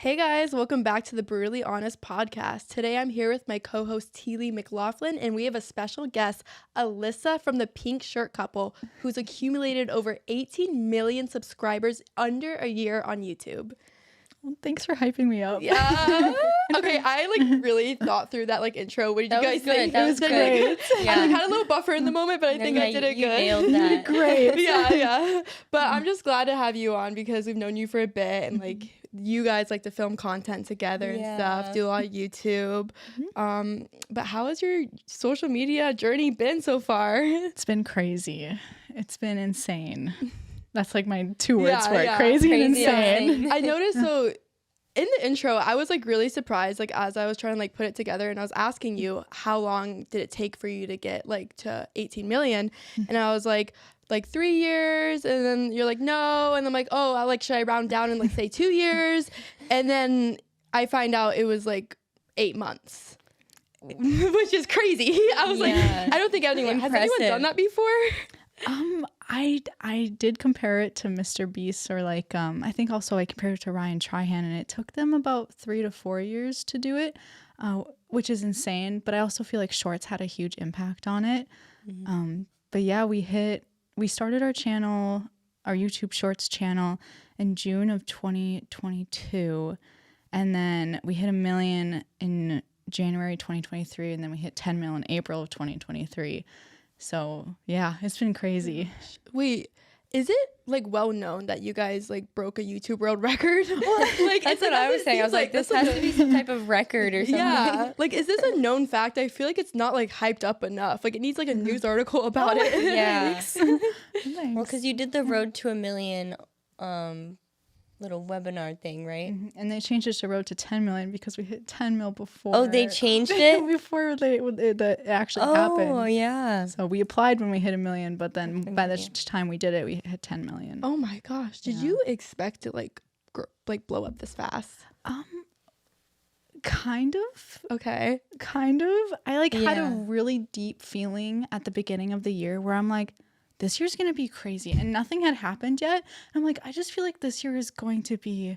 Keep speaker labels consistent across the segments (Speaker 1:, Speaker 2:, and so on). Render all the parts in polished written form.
Speaker 1: Hey guys, welcome back to the Brutally Honest podcast. Today I'm here with my co-host Teely McLaughlin, and we have a special guest, Alyssa from the Pink Shirt Couple, who's accumulated over 18 million subscribers under a year on YouTube.
Speaker 2: Well, thanks for hyping me up.
Speaker 1: Yeah. Okay, I really thought through that intro. What did you guys think?
Speaker 2: That was great.
Speaker 1: Yeah. I had a little buffer in the moment, but I think I did it
Speaker 3: you
Speaker 1: good.
Speaker 3: Nailed that.
Speaker 2: Great.
Speaker 1: Yeah. But I'm just glad to have you on because we've known you for a bit, and you guys like to film content together and stuff, do a lot of YouTube. But how has your social media journey been so far?
Speaker 2: It's been crazy. It's been insane. That's my two words for it. Crazy and insane.
Speaker 1: I noticed, so in the intro, I was really surprised, as I was trying to put it together, and I was asking you, how long did it take for you to get to 18 million? And I was like 3 years, and then you're like, no, and I'm like, oh, should I round down and say 2 years? And then I find out it was 8 months, which is crazy. I was I don't think has anyone done that before?
Speaker 2: I did compare it to Mr. Beast, or I think also I compared it to Ryan Trihan, and it took them about 3 to 4 years to do it, which is insane. But I also feel shorts had a huge impact on it. But yeah, we started our channel, our YouTube Shorts channel, in June of 2022, and then we hit 1 million in January 2023, and then we hit 10 mil in April of 2023. So yeah, it's been crazy.
Speaker 1: Wait, is it well known that you guys broke a YouTube world record?
Speaker 3: That's what I was saying. I was this has to be some type of record or something.
Speaker 1: Yeah, is this a known fact? I feel it's not hyped up enough. It needs a news article about it.
Speaker 3: Yeah.
Speaker 2: Thanks.
Speaker 3: Well, because you did the Road to 1 Million little webinar thing, right?
Speaker 2: And they changed it to Road to 10 million because we hit 10 mil before.
Speaker 3: Oh, they changed it?
Speaker 2: Before it actually happened.
Speaker 3: Oh, yeah.
Speaker 2: So we applied when we hit 1 million, but then by the time we did it, we hit 10 million.
Speaker 1: Oh my gosh. Did you expect to blow up this fast?
Speaker 2: Kind of.
Speaker 1: Okay.
Speaker 2: Kind of. I had a really deep feeling at the beginning of the year where I'm this year's going to be crazy, and nothing had happened yet. I'm I just feel this year is going to be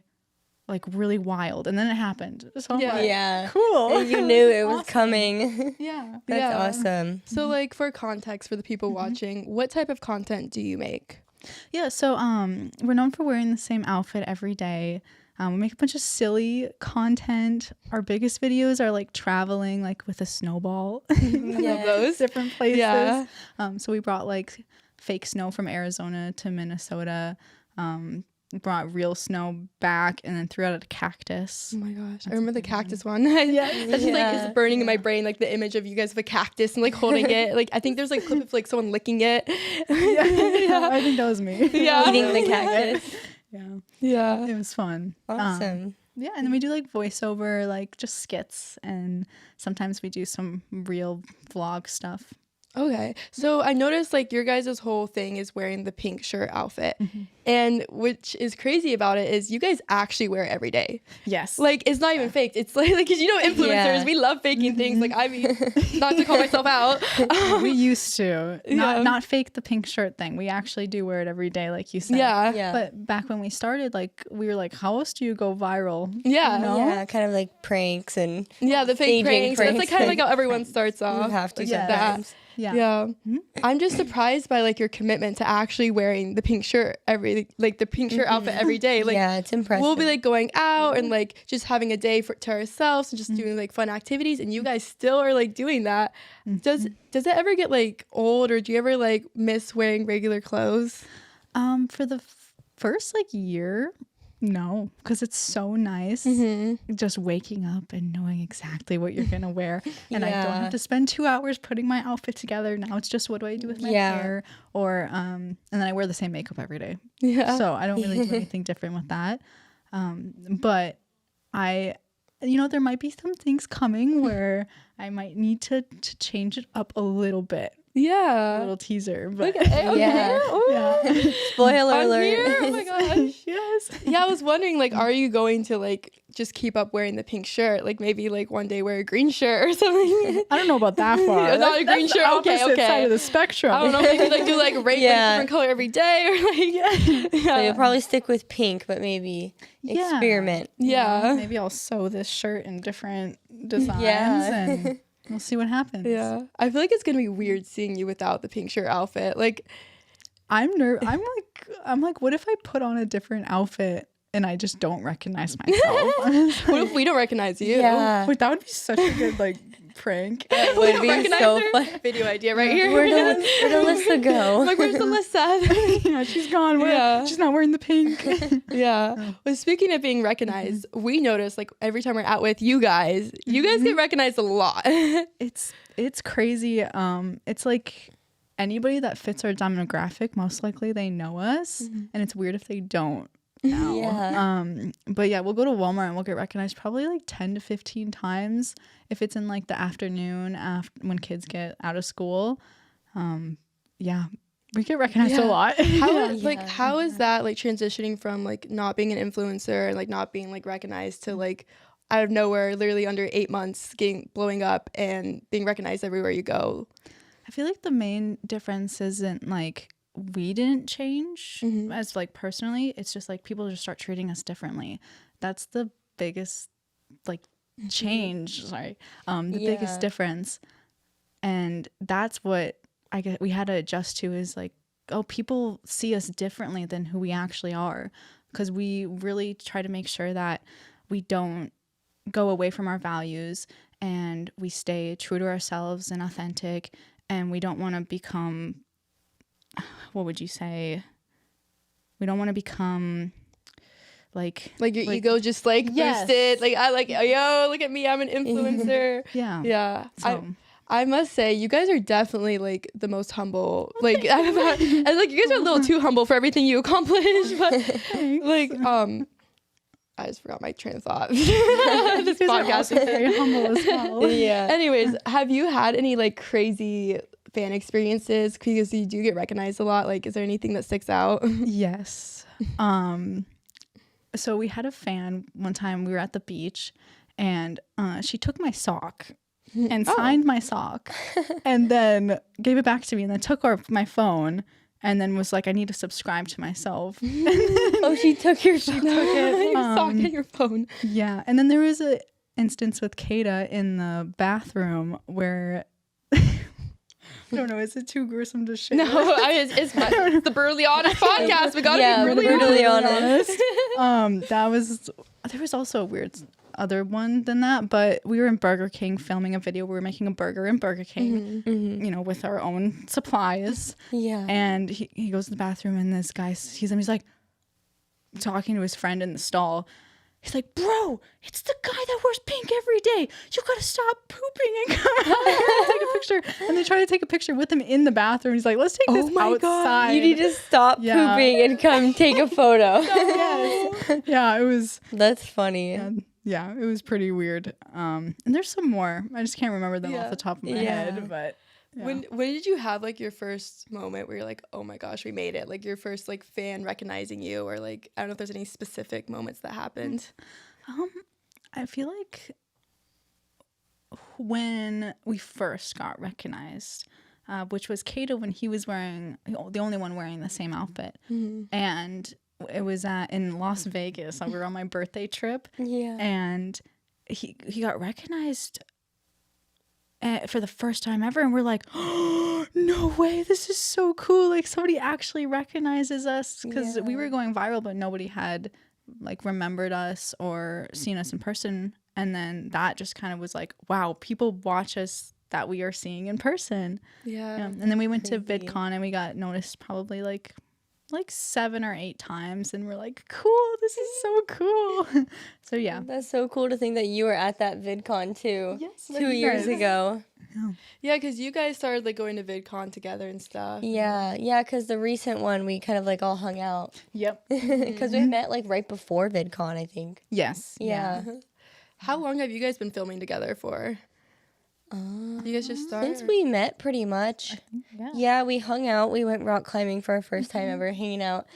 Speaker 2: really wild, and then it happened. So I'm cool.
Speaker 3: You knew it was coming.
Speaker 2: Yeah.
Speaker 3: That's awesome.
Speaker 1: So for context for the people watching, what type of content do you make?
Speaker 2: Yeah, so we're known for wearing the same outfit every day. We make a bunch of silly content. Our biggest videos are traveling with a snowball.
Speaker 1: Those
Speaker 2: different places.
Speaker 1: Yeah.
Speaker 2: So we brought fake snow from Arizona to Minnesota. Brought real snow back and then threw out a cactus.
Speaker 1: Oh my gosh, I remember the cactus one. That's just it's burning in my brain, the image of you guys with a cactus and holding it. I think there's a clip of someone licking it.
Speaker 2: Yeah, I think that was me.
Speaker 1: Yeah,
Speaker 3: eating the cactus.
Speaker 2: Yeah, it was fun.
Speaker 3: Awesome.
Speaker 2: Yeah, and then we do voiceover, just skits, and sometimes we do some real vlog stuff.
Speaker 1: Okay, so I noticed your guys' whole thing is wearing the pink shirt outfit, and which is crazy about it is you guys actually wear it every day.
Speaker 2: Yes,
Speaker 1: it's not even faked. It's because influencers, we love faking things. I mean, not to call myself out.
Speaker 2: We used to not fake the pink shirt thing. We actually do wear it every day, like you said.
Speaker 1: Yeah.
Speaker 2: But back when we started, we were how else do you go viral?
Speaker 1: Yeah,
Speaker 3: yeah, kind of pranks and
Speaker 1: the fake pranks. That's kind of how everyone starts off.
Speaker 3: You have to
Speaker 1: get
Speaker 3: that.
Speaker 1: Yeah. I'm just surprised by your commitment to actually wearing the pink shirt the pink shirt outfit every day.
Speaker 3: Yeah, it's impressive.
Speaker 1: We'll be going out and just having a day to ourselves and just doing fun activities, and you guys still are doing that. Does it ever get old, or do you ever miss wearing regular clothes?
Speaker 2: For the first year, no, because it's so nice just waking up and knowing exactly what you're gonna wear, and I don't have to spend 2 hours putting my outfit together. Now it's just what do I do with my hair, or and then I wear the same makeup every day. Yeah, so I don't really do anything different with that. But there might be some things coming where I might need to change it up a little bit.
Speaker 1: Yeah.
Speaker 2: little teaser. But
Speaker 1: Look at
Speaker 3: Yeah.
Speaker 2: yeah.
Speaker 3: Spoiler
Speaker 1: I'm
Speaker 3: alert.
Speaker 1: here. Oh my gosh.
Speaker 2: Yes.
Speaker 1: Yeah, I was wondering, like, are you going to like just keep up wearing the pink shirt? Like maybe like one day wear a green shirt or something.
Speaker 2: I don't know about that far.
Speaker 1: Not a green
Speaker 2: That's
Speaker 1: shirt.
Speaker 2: the
Speaker 1: Okay,
Speaker 2: opposite
Speaker 1: okay.
Speaker 2: side of the spectrum.
Speaker 1: I don't know. Maybe like do like like
Speaker 3: Yeah.
Speaker 1: different color every day or like
Speaker 3: So you'll probably stick with pink, but maybe
Speaker 2: Yeah.
Speaker 3: experiment.
Speaker 1: yeah.
Speaker 2: Maybe I'll sew this shirt in different designs
Speaker 3: Yeah.
Speaker 2: and we'll see what happens.
Speaker 1: Yeah. I feel like it's gonna be weird seeing you without the pink shirt outfit. Like
Speaker 2: I'm like, what if I put on a different outfit and I just don't recognize myself?
Speaker 1: what if we don't recognize you?
Speaker 3: Yeah.
Speaker 2: Wait, that would be such a good like prank.
Speaker 3: It
Speaker 1: We
Speaker 3: would
Speaker 1: don't
Speaker 3: be
Speaker 1: recognize
Speaker 3: so
Speaker 1: her?
Speaker 3: fun.
Speaker 1: Video idea right here.
Speaker 3: Where'd Alyssa go?
Speaker 1: Like where's Alyssa?
Speaker 2: Yeah, she's gone.
Speaker 1: Yeah.
Speaker 2: She's not wearing the pink.
Speaker 1: Yeah. Well, speaking of being recognized, we notice like every time we're out with you guys get recognized a lot.
Speaker 2: It's crazy. It's like anybody that fits our demographic, most likely they know us, and it's weird if they don't now.
Speaker 3: Yeah.
Speaker 2: But yeah, we'll go to Walmart and we'll get recognized probably like 10 to 15 times if it's in like the afternoon when kids get out of school. Yeah, we get recognized a lot.
Speaker 1: How is that like transitioning from like not being an influencer and like not being like recognized to like out of nowhere, literally under 8 months, blowing up and being recognized everywhere you go?
Speaker 2: I feel like the main difference isn't like we didn't change as like personally. It's just like people just start treating us differently. That's the biggest like change. Sorry, the biggest difference, and that's what I guess we had to adjust to is like, oh, people see us differently than who we actually are, because we really try to make sure that we don't go away from our values and we stay true to ourselves and authentic, and we don't want to become, what would you say? We don't want to become like
Speaker 1: your ego just like boosted. Like I like, yo, look at me, I'm an influencer. Yeah.
Speaker 2: So,
Speaker 1: I must say, you guys are definitely like the most humble. Like, and like you guys are a little too humble for everything you accomplish. But like, I just forgot my train of thought. This podcast is
Speaker 2: very humble as well.
Speaker 3: Yeah.
Speaker 1: Anyways, have you had any like crazy fan experiences? Because you do get recognized a lot. Like, is there anything that sticks out?
Speaker 2: Yes. So we had a fan one time. We were at the beach, and she took my sock and signed my sock, and then gave it back to me, and then took my phone, and then was like, "I need to subscribe to myself."
Speaker 3: Oh, she took your phone.
Speaker 1: Your sock and your phone.
Speaker 2: Yeah, and then there was a instance with Kata in the bathroom where I don't know, is it too gruesome to share?
Speaker 1: No, it's the brutally honest podcast. We gotta be
Speaker 3: brutally honest.
Speaker 2: There was also a weird other one than that, but we were in Burger King filming a video. We were making a burger in Burger King, you know, with our own supplies.
Speaker 3: Yeah.
Speaker 2: And he goes to the bathroom, and this guy sees him. He's like talking to his friend in the stall. He's like, "Bro, it's the guy that wears pink every day. You gotta stop pooping and come out here and take a picture." And they try to take a picture with him in the bathroom. He's like, "Let's take this outside."
Speaker 3: You need to stop pooping and come take a photo.
Speaker 2: Yes. Yeah, it was.
Speaker 3: That's funny.
Speaker 2: Yeah, it was pretty weird. And there's some more. I just can't remember them off the top of my head. But yeah.
Speaker 1: When did you have like your first moment where you're like, oh my gosh, we made it? Like your first like fan recognizing you, or like I don't know if there's any specific moments that happened.
Speaker 2: I feel like when we first got recognized, which was Kato when he was wearing the only one wearing the same outfit, and it was in Las Vegas. We were on my birthday trip, and he got recognized for the first time ever, and we're like, "Oh, no way, this is so cool, like somebody actually recognizes us," because we were going viral, but nobody had like remembered us or seen us in person. And then that just kind of was like, wow, people watch us that we are seeing in person. And then we went to VidCon, and we got noticed probably like 7 or 8 times, and we're like, cool, this is so cool. So yeah,
Speaker 3: that's so cool to think that you were at that VidCon too.
Speaker 2: Yes,
Speaker 3: 2 years ago.
Speaker 1: Yeah, because you guys started like going to VidCon together and stuff.
Speaker 3: Yeah, because the recent one we kind of like all hung out.
Speaker 2: Yep.
Speaker 3: Because we met like right before VidCon, I think.
Speaker 2: Yes.
Speaker 3: Yeah.
Speaker 1: How long have you guys been filming together for? You guys just started?
Speaker 3: Since we met, pretty much. Yeah, we hung out. We went rock climbing for our first time ever, hanging out.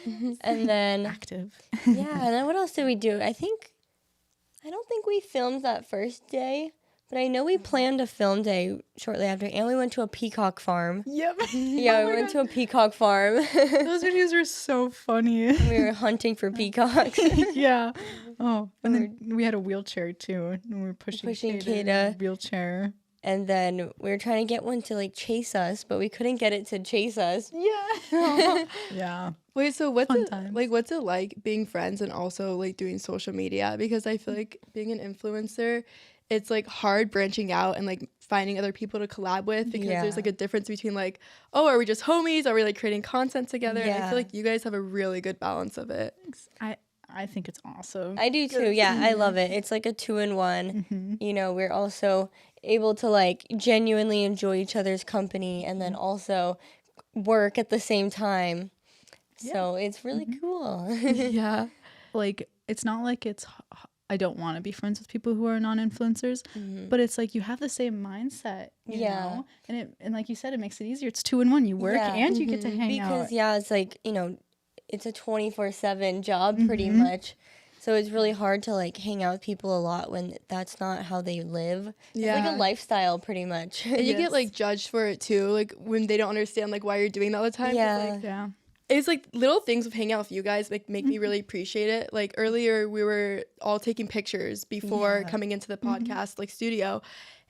Speaker 3: And then,
Speaker 2: Active.
Speaker 3: yeah, and then what else did we do? I don't think we filmed that first day, but I know we planned a film day shortly after, and we went to a peacock farm.
Speaker 2: Yep.
Speaker 3: Yeah, we went to a peacock farm.
Speaker 2: Those videos are so funny.
Speaker 3: We were hunting for peacocks.
Speaker 2: Yeah. Oh, and then we had a wheelchair too. And we were pushing Kata in a wheelchair.
Speaker 3: And then we were trying to get one to like chase us, but we couldn't get it to chase us.
Speaker 2: Yeah. Yeah.
Speaker 1: Wait, so what's
Speaker 2: Fun
Speaker 1: it
Speaker 2: times.
Speaker 1: like? What's it like being friends and also like doing social media? Because I feel like being an influencer, it's like hard branching out and like finding other people to collab with because there's like a difference between like, oh, are we just homies? Are we like creating content together? And I feel like you guys have a really good balance of it.
Speaker 2: I think it's awesome.
Speaker 3: I do too. Yeah, I love it. It's like a 2-in-1. You know, we're also able to like genuinely enjoy each other's company and then also work at the same time. So it's really cool.
Speaker 1: Yeah.
Speaker 2: Like, it's not like I don't want to be friends with people who are non-influencers, but it's like you have the same mindset, you know? And like you said, it makes it easier. It's 2-in-1. You work and you get to hang out.
Speaker 3: Because it's like, you know, it's a 24/7 job pretty much. So it's really hard to like hang out with people a lot when that's not how they live.
Speaker 1: Yeah.
Speaker 3: It's like a lifestyle pretty much.
Speaker 1: And you get like judged for it too, like when they don't understand like why you're doing that all the time.
Speaker 3: Yeah.
Speaker 1: Like, it's like little things of hanging out with you guys like make me really appreciate it. Like earlier we were all taking pictures before coming into the podcast like studio.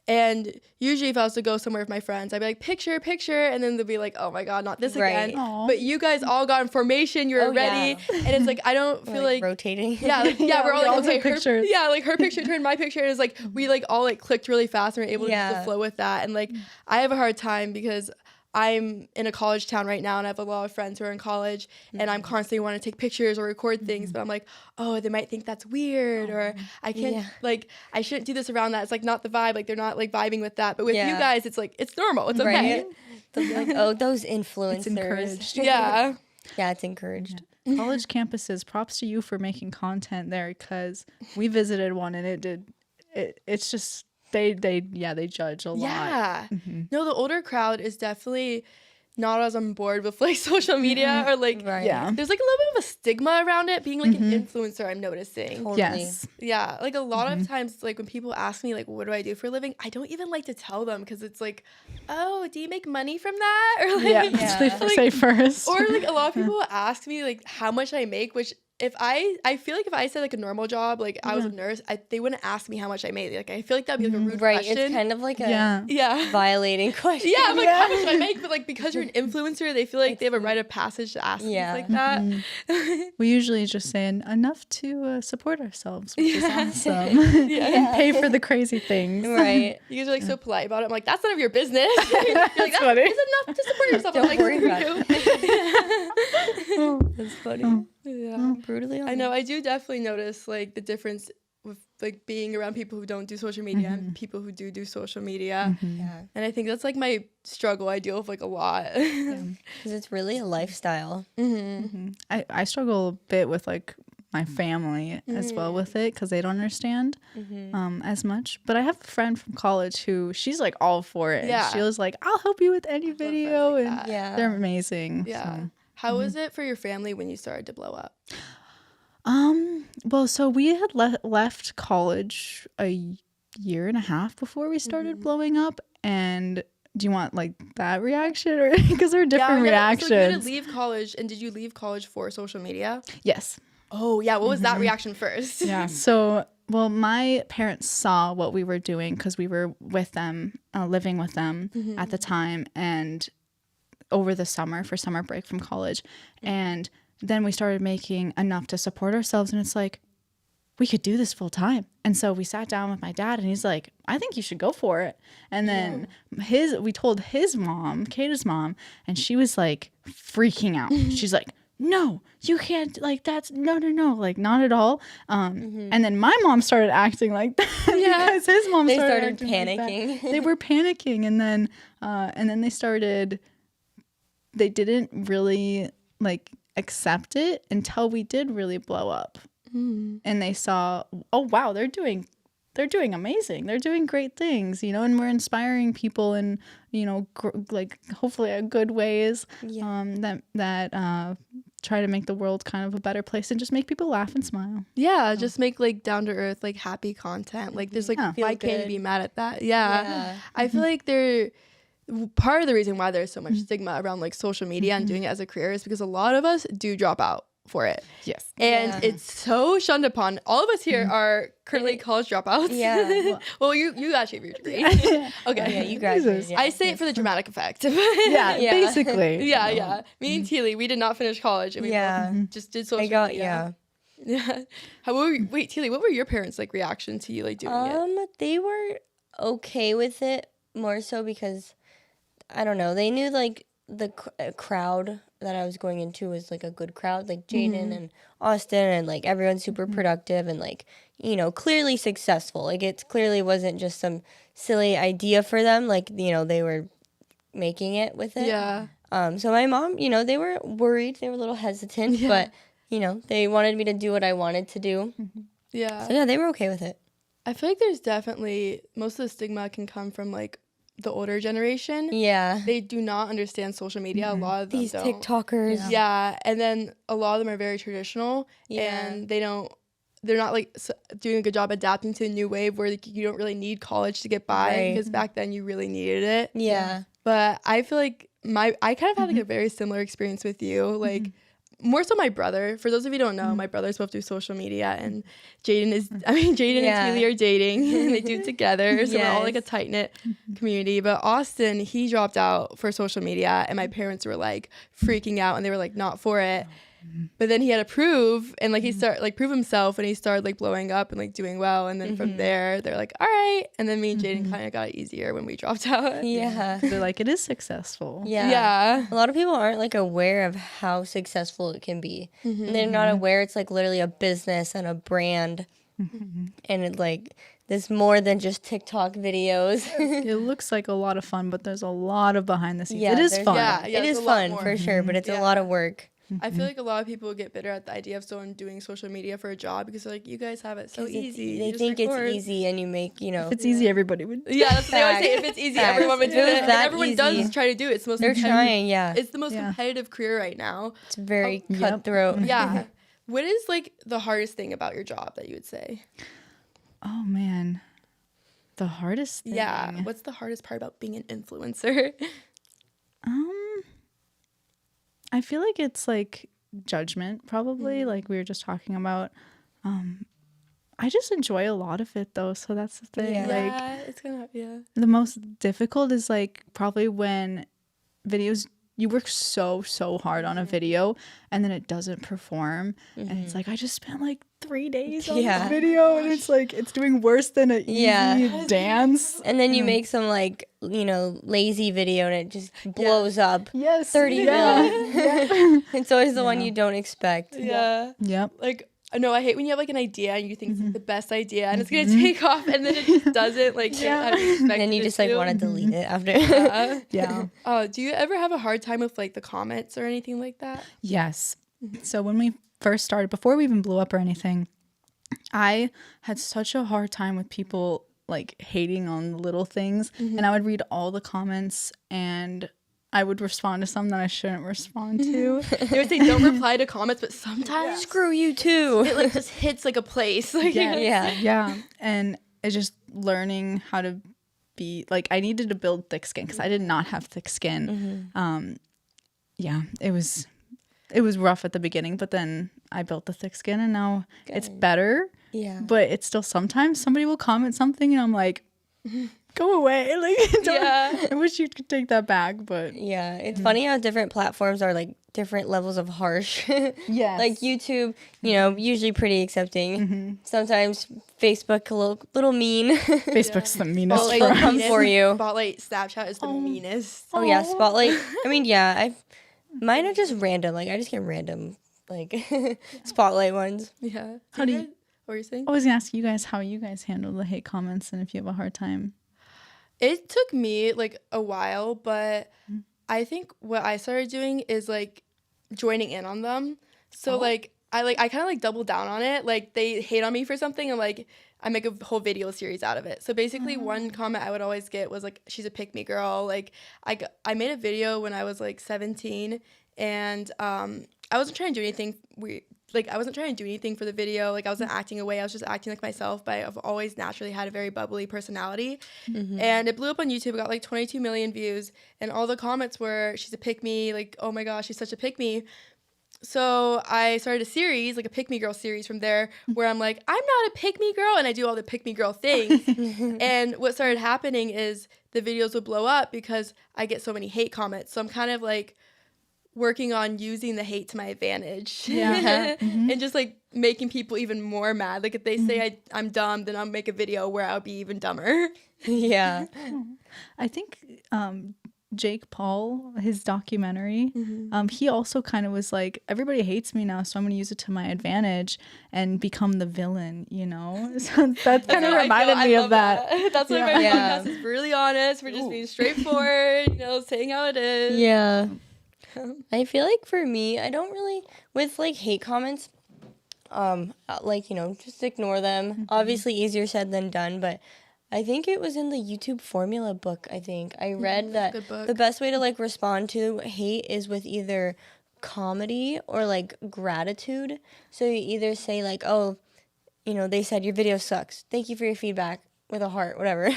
Speaker 1: And usually if I was to go somewhere with my friends, I'd be like, picture, and then they'd be like, oh my God, not this again.
Speaker 2: Aww.
Speaker 1: But you guys all got in formation, you were ready. And it's like, I don't feel like
Speaker 3: rotating.
Speaker 1: Yeah, like, we're all like, okay,
Speaker 2: pictures.
Speaker 1: Like her picture turned my picture. And it's like, we like all like clicked really fast and we're able to just flow with that. And like, I have a hard time because I'm in a college town right now and I have a lot of friends who are in college and I'm constantly wanting to take pictures or record things, but I'm like, oh, they might think that's weird or I can't, like, I shouldn't do this around that. It's like not the vibe. Like they're not like vibing with that. But with you guys, it's like, it's normal. It's okay.
Speaker 3: They'll be like, oh, those influencers.
Speaker 2: It's encouraged.
Speaker 1: Yeah.
Speaker 3: Yeah, it's encouraged.
Speaker 2: College campuses, props to you for making content there because we visited one and it's just, they judge a lot.
Speaker 1: Yeah. No, the older crowd is definitely not as on board with like social media or like there's like a little bit of a stigma around it being like an influencer, I'm noticing.
Speaker 3: Totally.
Speaker 2: Yes.
Speaker 1: Yeah, like a lot of times like when people ask me like what do I do for a living, I don't even like to tell them because it's like, oh, do you make money from that? Or like
Speaker 2: they say first.
Speaker 1: or like a lot of people ask me like how much I make, which if I feel like if I said like a normal job, like I was a nurse, they wouldn't ask me how much I made. Like I feel like that'd be like a rude question.
Speaker 3: It's kind of like a violating question.
Speaker 1: Yeah, I'm like, how much do I make? But like because you're an influencer, they feel like they have a rite of passage to ask things like that.
Speaker 2: We usually just say enough to support ourselves, which is awesome. And pay for the crazy things.
Speaker 3: Right.
Speaker 1: You guys are like so polite about it. I'm like, that's none of your business. You're like, that's
Speaker 2: funny.
Speaker 1: It's enough to support yourself.
Speaker 3: Don't
Speaker 1: I'm like,
Speaker 3: worry about
Speaker 1: it.
Speaker 3: That's funny.
Speaker 1: Yeah.
Speaker 3: Brutally honest.
Speaker 1: I know. I do definitely notice like the difference with like being around people who don't do social media and people who do social media.
Speaker 3: Yeah.
Speaker 1: And I think that's like my struggle I deal with like a lot.
Speaker 3: Because it's really a lifestyle.
Speaker 2: I struggle a bit with like my family as well with it because they don't understand as much. But I have a friend from college who she's like all for it.
Speaker 1: Yeah.
Speaker 2: And she was like, I'll help you with any video.
Speaker 1: like
Speaker 2: and
Speaker 1: that.
Speaker 2: they're amazing.
Speaker 1: Yeah.
Speaker 2: So.
Speaker 1: How was it for your family when you started to blow up?
Speaker 2: Well, so we had left college a year and a half before we started blowing up. And do you want like that reaction or because there are different reactions?
Speaker 1: So you didn't leave college, and did you leave college for social media?
Speaker 2: Yes.
Speaker 1: Oh yeah. What was that reaction first?
Speaker 2: Yeah. So, well, my parents saw what we were doing because we were with them, living with them at the time, and over the summer for summer break from college. And then we started making enough to support ourselves. And it's like, we could do this full time. And so we sat down with my dad and he's like, I think you should go for it. And then we told his mom, Kata's mom, and she was like freaking out. She's like, no, you can't, like, that's no, like, not at all. And then my mom started acting like that because his mom started
Speaker 3: panicking.
Speaker 2: Like they were panicking. And then they didn't really like accept it until we did really blow up. And they saw, oh wow, they're doing they're doing amazing. They're doing great things, you know, and we're inspiring people in, you know, like hopefully good ways that try to make the world kind of a better place and just make people laugh and smile.
Speaker 1: Yeah, just make like down to earth, like happy content. Like there's like, why can't you be mad at that? Yeah. I feel like part of the reason why there's so much stigma around like social media and doing it as a career is because a lot of us do drop out for it.
Speaker 2: Yes.
Speaker 1: And it's so shunned upon. All of us here are currently college dropouts.
Speaker 3: Yeah.
Speaker 1: Well, you actually have your degree. Okay.
Speaker 3: Oh, yeah, you graduated. Yeah.
Speaker 1: I say it for the dramatic effect.
Speaker 2: Yeah, basically.
Speaker 1: Yeah. Me and Teely, we did not finish college. And we both just did social media. Yeah. Wait, Teely, what were your parents' like reaction to you like doing it?
Speaker 3: They were okay with it, more so because I don't know, they knew like the crowd that I was going into was like a good crowd, like Jaden and Austin, and like everyone's super productive and like, you know, clearly successful. Like it clearly wasn't just some silly idea for them. Like, you know, they were making it with it.
Speaker 1: Yeah.
Speaker 3: So my mom, you know, they were worried, they were a little hesitant, but you know, they wanted me to do what I wanted to do.
Speaker 1: Yeah.
Speaker 3: So yeah, they were okay with it.
Speaker 1: I feel like there's definitely most of the stigma can come from like the older generation.
Speaker 3: Yeah.
Speaker 1: They do not understand social media. A lot of them
Speaker 3: These
Speaker 1: don't.
Speaker 3: TikTokers.
Speaker 1: Yeah. And then a lot of them are very traditional and they're not like doing a good job adapting to a new wave where like, you don't really need college to get by because back then you really needed it.
Speaker 3: Yeah.
Speaker 1: But I feel like I kind of had like a very similar experience with you. Like more so my brother. For those of you who don't know, my brothers both do social media and Jaden and Teely are dating and they do it together. So we're all like a tight-knit community. But Austin, he dropped out for social media and my parents were like freaking out and they were like not for it. But then he had to prove and like he started like prove himself and he started like blowing up and like doing well. And then from there they're like, all right. And then me and Jaden kind of got it easier when we dropped out.
Speaker 3: Yeah.
Speaker 2: They're like, it is successful.
Speaker 1: Yeah.
Speaker 3: A lot of people aren't like aware of how successful it can be. And they're not aware it's like literally a business and a brand. And it like there's more than just TikTok videos.
Speaker 2: It looks like a lot of fun, but there's a lot of behind the scenes.
Speaker 3: Yeah,
Speaker 2: it is fun.
Speaker 1: Yeah,
Speaker 3: it is fun for sure, but it's a lot of work.
Speaker 1: I feel like a lot of people get bitter at the idea of someone doing social media for a job because they're like, you guys have it so easy.
Speaker 3: They think it's easy and you make, you know.
Speaker 2: If it's easy, everybody would.
Speaker 1: Yeah, that's what they always say. If it's easy, everyone would do it. And everyone does try to do it. It's the most
Speaker 3: They're trying,
Speaker 1: It's the most competitive career right now.
Speaker 3: It's very cutthroat.
Speaker 1: Yeah. What is like the hardest thing about your job that you would say?
Speaker 2: Oh, man. The hardest thing.
Speaker 1: Yeah. What's the hardest part about being an influencer?
Speaker 2: I feel like it's like judgment, probably, like we were just talking about. I just enjoy a lot of it though, so that's the thing.
Speaker 1: Yeah, it's gonna
Speaker 2: The most difficult is like probably when videos you work so hard on a video and then it doesn't perform and it's like I just spent like 3 days on this video and it's like it's doing worse than an easy dance.
Speaker 3: And then you make some like, you know, lazy video and it just blows up.
Speaker 2: Yes.
Speaker 3: 30 mil. It's always the one you don't expect.
Speaker 1: Yeah.
Speaker 2: Yep.
Speaker 1: Like, no, I hate when you have like an idea and you think it's like, the best idea and it's gonna take off and then it just doesn't like
Speaker 3: and then you just like want to delete it after.
Speaker 2: Yeah.
Speaker 1: Do you ever have a hard time with like the comments or anything like that?
Speaker 2: Yes. So when we first started, before we even blew up or anything, I had such a hard time with people like hating on little things, and I would read all the comments and I would respond to some that I shouldn't respond to.
Speaker 1: They would say don't reply to comments, but sometimes
Speaker 3: Screw you too.
Speaker 1: it like just hits like a place. Like
Speaker 3: Yeah.
Speaker 2: And it's just learning how to be like, I needed to build thick skin because I did not have thick skin. Yeah, it was rough at the beginning, but then I built the thick skin and now it's better.
Speaker 3: Yeah.
Speaker 2: But it's still sometimes somebody will comment something and I'm like, go away. Like, I wish you could take that back, but
Speaker 3: yeah, it's funny how different platforms are like different levels of harsh.
Speaker 2: Yes.
Speaker 3: Like YouTube, you know, usually pretty accepting. Sometimes Facebook a little mean.
Speaker 2: Facebook's the meanest.
Speaker 1: Spotlight,
Speaker 3: They'll come for you.
Speaker 1: Spotlight Snapchat is the meanest.
Speaker 3: Oh yeah, Spotlight. I mean, yeah, mine are just random. Like I just get random like Spotlight ones.
Speaker 1: Yeah.
Speaker 2: How do you?
Speaker 1: What were you saying?
Speaker 2: I was gonna ask you guys how you guys handle the hate comments and if you have a hard time.
Speaker 1: It took me like a while, but I think what I started doing is like joining in on them. So like I kind of like double down on it. Like they hate on me for something and like I make a whole video series out of it. So basically one comment I would always get was like, she's a pick me girl. Like I made a video when I was like 17 and I wasn't trying to do anything weird. Like I wasn't trying to do anything for the video. Like I wasn't acting away. I was just acting like myself, but I've always naturally had a very bubbly personality. And it blew up on YouTube. It got like 22 million views and all the comments were, she's a pick me. Like, oh my gosh, she's such a pick me. So I started a series, like a pick me girl series from there where I'm like, I'm not a pick me girl. And I do all the pick me girl things. And what started happening is the videos would blow up because I get so many hate comments. So I'm kind of like working on using the hate to my advantage. And just like making people even more mad. Like if they say I'm dumb, then I'll make a video where I'll be even dumber.
Speaker 2: I think Jake Paul, his documentary, he also kind of was like, everybody hates me now, so I'm going to use it to my advantage and become the villain, you know? So that kind of reminded me of that.
Speaker 1: That's why my podcast is really honest. We're just being straightforward, you know, saying how it is.
Speaker 3: Yeah. I feel like for me, I don't really, with like hate comments, like, you know, just ignore them. Obviously easier said than done, but I think it was in the YouTube formula book, I think. I read that the best way to like respond to hate is with either comedy or like gratitude. So you either say like, oh, you know, they said your video sucks. Thank you for your feedback with a heart, whatever.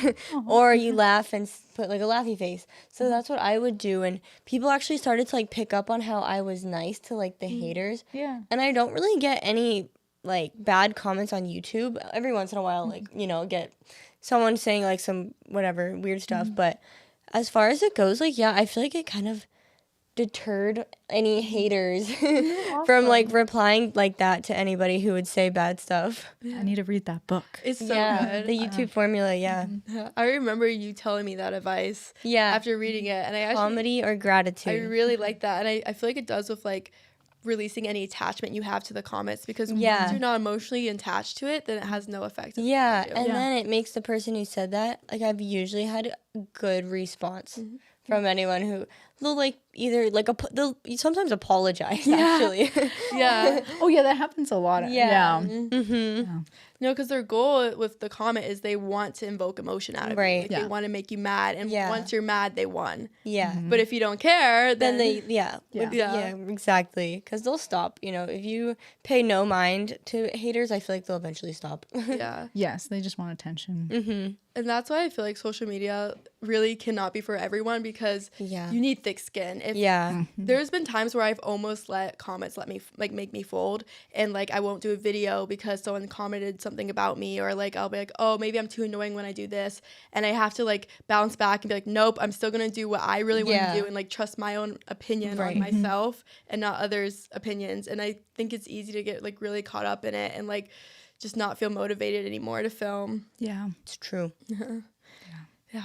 Speaker 3: Or you laugh and put like a laughy face. So that's what I would do. And people actually started to like pick up on how I was nice to like the haters. And I don't really get any like bad comments on YouTube. Every once in a while, like, you know, get someone saying like some whatever weird stuff. But as far as it goes, like, yeah, I feel like it kind of deterred any haters from like replying like that to anybody who would say bad stuff.
Speaker 2: I need to read that book.
Speaker 1: It's so good.
Speaker 3: The YouTube formula,
Speaker 1: I remember you telling me that advice after reading it. And I actually,
Speaker 3: comedy or gratitude.
Speaker 1: I really like that. And I feel like it does with like releasing any attachment you have to the comments because once you're not emotionally attached to it, then it has no effect.
Speaker 3: Then it makes the person who said that, like I've usually had a good response from anyone who they'll like either like they'll sometimes apologize actually.
Speaker 2: Oh yeah, that happens a lot.
Speaker 1: No, because their goal with the comment is they want to invoke emotion out of you. Like they want to make you mad, and once you're mad, they won. But if you don't care, then they
Speaker 3: exactly, because they'll stop. You know, if you pay no mind to haters, I feel like they'll eventually stop.
Speaker 2: Yes, they just want attention.
Speaker 1: And that's why I feel like social media really cannot be for everyone because you need thick skin. There's been times where I've almost let comments make me fold, and like I won't do a video because someone commented something about me, or like I'll be like, oh, maybe I'm too annoying when I do this, and I have to like bounce back and be like, nope, I'm still gonna do what I really want to do and like trust my own opinion on myself and not others' opinions. And I think it's easy to get like really caught up in it and like just not feel motivated anymore to film.
Speaker 3: It's true.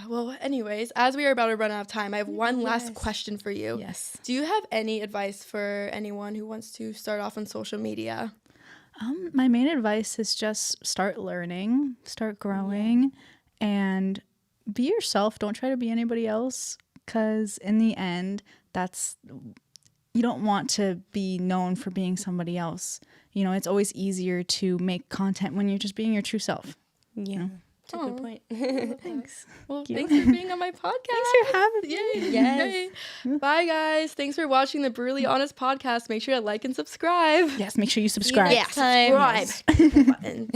Speaker 1: Well, anyways, as we are about to run out of time, I have one last question for you. Do you have any advice for anyone who wants to start off on social media?
Speaker 2: My main advice is just start learning, start growing, and be yourself. Don't try to be anybody else, because in the end, you don't want to be known for being somebody else. You know, it's always easier to make content when you're just being your true self. You know?
Speaker 3: That's a good point.
Speaker 2: Thanks.
Speaker 1: Well, thanks for being on my podcast.
Speaker 2: Thanks for having me.
Speaker 1: Yay. Bye, guys. Thanks for watching the Brutally Honest podcast. Make sure to like and subscribe.
Speaker 2: Yes, make sure you subscribe.
Speaker 3: Next time.
Speaker 1: Subscribe.